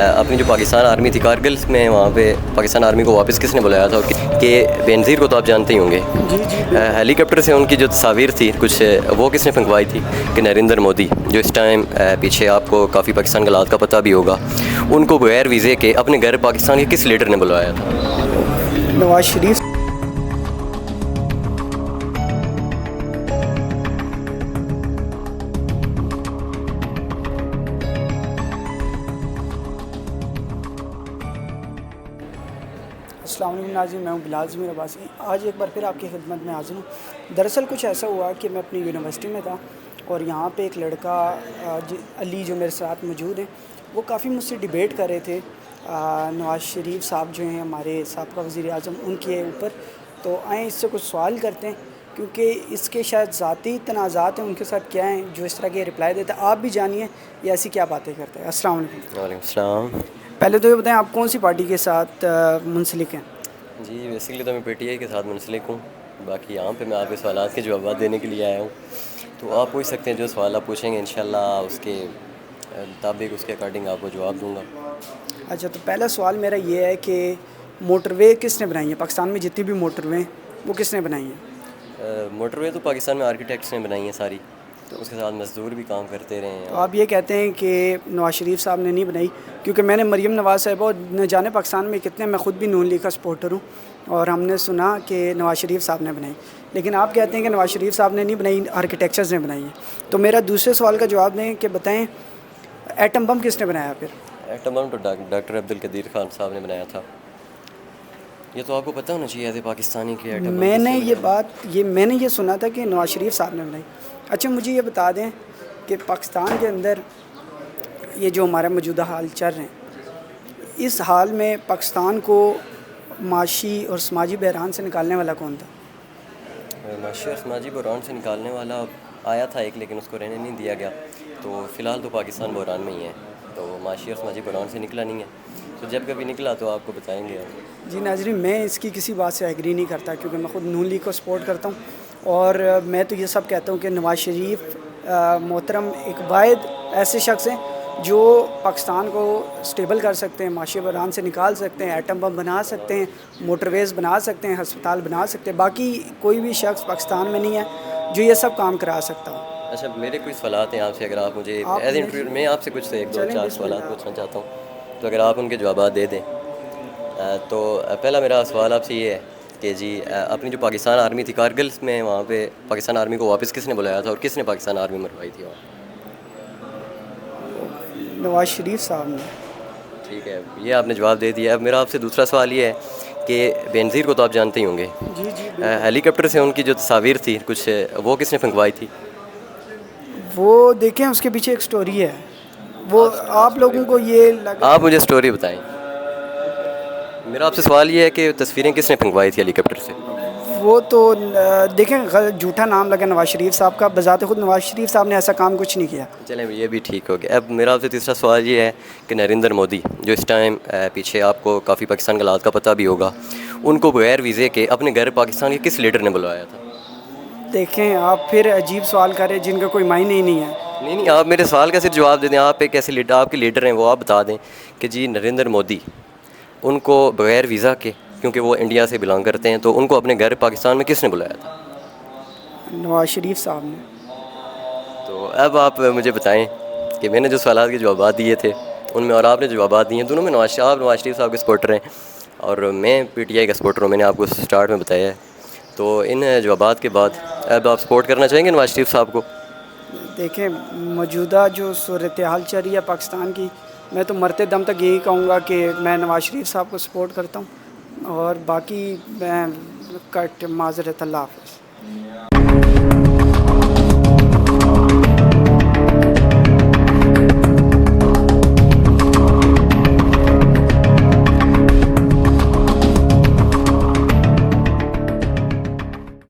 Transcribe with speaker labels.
Speaker 1: अपनी जो पाकिस्तान आर्मी थी कारगिल में, वहाँ पे पाकिस्तान आर्मी को वापस किसने बुलाया था? कि बेनज़ीर को तो आप जानते ही होंगे। हेलीकॉप्टर से उनकी जो तस्वीर थी कुछ वो किसने फंकवाई थी? कि नरेंद्र मोदी, जो इस टाइम पीछे आपको काफ़ी पाकिस्तान के हालात का पता भी होगा, उनको बगैर वीज़े के अपने घर पाकिस्तान के किस लीडर ने बुलवाया था?
Speaker 2: नवाज शरीफ। अस्सलाम वालेकुम नाज़रीन, मैं हूँ बिलाल ज़मीर अब्बासी। आज एक बार फिर आपकी खिदमत में हाज़िर हूँ। दरअसल कुछ ऐसा हुआ कि मैं अपनी यूनिवर्सिटी में था और यहाँ पे एक लड़का अली जो मेरे साथ मौजूद है, वो काफ़ी मुझसे डिबेट कर रहे थे नवाज शरीफ साहब जो हैं हमारे साबका वज़ीर आज़म, उनके ऊपर। तो आए इससे कुछ सवाल करते हैं, क्योंकि इसके शायद ज़ाती तनाज़ात हैं उनके साथ क्या हैं जो इस तरह के रिप्लाई देते हैं। आप भी जानिए ये ऐसी क्या बातें करते हैं। अस्सलाम वालेकुम।
Speaker 1: वालेकुम सलाम।
Speaker 2: पहले तो ये बताएं, आप कौन सी पार्टी के साथ मुंसलिक हैं?
Speaker 1: जी, बेसिकली तो मैं पीटीआई के साथ मुंसलिक हूँ। बाकी यहाँ पे मैं आपके सवालात के जवाब देने के लिए आया हूँ। तो आप पूछ सकते हैं, जो सवाल आप पूछेंगे इंशाल्लाह उसके मुताबिक उसके अकॉर्डिंग आपको जवाब दूँगा।
Speaker 2: अच्छा, तो पहला सवाल मेरा ये है कि मोटरवे किसने बनाई है? पाकिस्तान में जितनी भी मोटरवे हैं वो किसने बनाई हैं?
Speaker 1: मोटरवे तो पाकिस्तान में आर्किटेक्ट्स ने बनाई हैं सारी, तो उसके साथ मज़दूर भी काम करते रहे हैं।
Speaker 2: तो आप ये कहते हैं कि नवाज शरीफ साहब ने नहीं बनाई? क्योंकि मैंने मरीम नवाज़ साहिबा और न जाने पाकिस्तान में कितने, मैं ख़ुद भी नून लीग का सपोर्टर हूँ, और हमने सुना कि नवाज शरीफ साहब ने बनाई, लेकिन आप कहते हैं कि नवाज शरीफ साहब ने नहीं बनाई, आर्किटेक्चर्स ने बनाई है। तो मेरा दूसरे सवाल का जवाब दें कि बताएँ, एटम बम किसने बनाया फिर?
Speaker 1: एटम बम तो डॉक्टर अब्दुल कदीर खान साहब ने बनाया था। ये तो आपको पता होना चाहिए, पाकिस्तानी के एटम बम
Speaker 2: मैंने ये सुना था कि नवाज शरीफ साहब ने बनाई। अच्छा, मुझे ये बता दें कि पाकिस्तान के अंदर ये जो हमारा मौजूदा हाल चल रहे हैं, इस हाल में पाकिस्तान को माशी और समाजी बहरान से निकालने वाला कौन था?
Speaker 1: माशी और समाजी बहरान से निकालने वाला आया था एक, लेकिन उसको रहने नहीं दिया गया। तो फ़िलहाल तो पाकिस्तान बहरान में ही है, तो माशी और समाजी बहरान से निकला नहीं है। तो जब कभी निकला तो आपको बताएंगे।
Speaker 2: जी नाज़रीन, मैं इसकी किसी बात से एग्री नहीं करता, क्योंकि मैं ख़ुद नून लीग को सपोर्ट करता हूँ, और मैं तो ये सब कहता हूँ कि नवाज शरीफ मोहतरम एक वाहिद ऐसे शख्स हैं जो पाकिस्तान को स्टेबल कर सकते हैं, माशी बहरान से निकाल सकते हैं, एटम बम बना सकते हैं, मोटरवेज़ बना सकते हैं, हस्पताल बना सकते हैं। बाकी कोई भी शख्स पाकिस्तान में नहीं है जो ये सब काम करा सकता हो।
Speaker 1: अच्छा, मेरे कुछ सवालात हैं आपसे, अगर आप मुझे एज इंटरव्यू में आपसे कुछ एक दो चार सवाल पूछना चाहता हूँ, तो अगर आप उनके जवाब दे दें। तो पहला मेरा सवाल आपसे ये है कि जी, अपनी जो पाकिस्तान आर्मी थी कारगिल में, वहाँ पे पाकिस्तान आर्मी को वापस किसने बुलाया था और किसने पाकिस्तान आर्मी मरवाई थी वहाँ?
Speaker 2: नवाज शरीफ साहब ने।
Speaker 1: ठीक है, ये आपने जवाब दे दिया। अब मेरा आपसे दूसरा सवाल ये है कि बेनज़ीर को तो आप जानते ही होंगे।
Speaker 2: जी।
Speaker 1: हेलीकॉप्टर से उनकी जो तस्वीर थी कुछ वो किसने फंकवाई थी?
Speaker 2: वो देखें, उसके पीछे एक स्टोरी है। वो आप लोगों को ये लगा,
Speaker 1: आप मुझे स्टोरी बताएं। मेरा आपसे सवाल ये है कि तस्वीरें किसने फंकवाई थी हेलीकॉप्टर से?
Speaker 2: वो तो देखें, झूठा नाम लगा नवाज शरीफ साहब का, बजाते खुद नवाज शरीफ साहब ने ऐसा काम कुछ नहीं किया।
Speaker 1: चलें, ये भी ठीक हो गया। अब मेरा आपसे तीसरा सवाल ये है कि नरेंद्र मोदी, जो इस टाइम पीछे आपको काफ़ी पाकिस्तान के हालात का पता भी होगा, उनको बगैर वीज़े के अपने घर पाकिस्तान के किस लीडर ने बुलवाया था?
Speaker 2: देखें, आप फिर अजीब सवाल करें जिनका कोई मायने ही नहीं है।
Speaker 1: नहीं, आप मेरे सवाल का सिर्फ जवाब दे दें। आप एक ऐसे लीडर, आपके लीडर हैं, वो आप बता दें कि जी नरेंद्र मोदी, उनको बगैर वीज़ा के, क्योंकि वो इंडिया से बिलोंग करते हैं, तो उनको अपने घर पाकिस्तान में किसने बुलाया था?
Speaker 2: नवाज शरीफ साहब ने।
Speaker 1: तो अब आप मुझे बताएं कि मैंने जो सवाल के जवाब दिए थे उनमें, और आपने जवाब दिए हैं, दोनों में नवाज शरीफ साहब के सपोर्टर हैं और मैं पीटीआई का सपोर्टर हूँ। मैंने आपको स्टार्ट में बताया है। तो इन जवाबात के बाद अब आप सपोर्ट करना चाहेंगे नवाज शरीफ साहब को?
Speaker 2: देखें, मौजूदा जो सूरत हाल चल रही है पाकिस्तान की, मैं तो मरते दम तक यही कहूँगा कि मैं नवाज शरीफ साहब को सपोर्ट करता हूँ, और बाकी मैं कट माजरत, अल्लाह हाफ़िज़।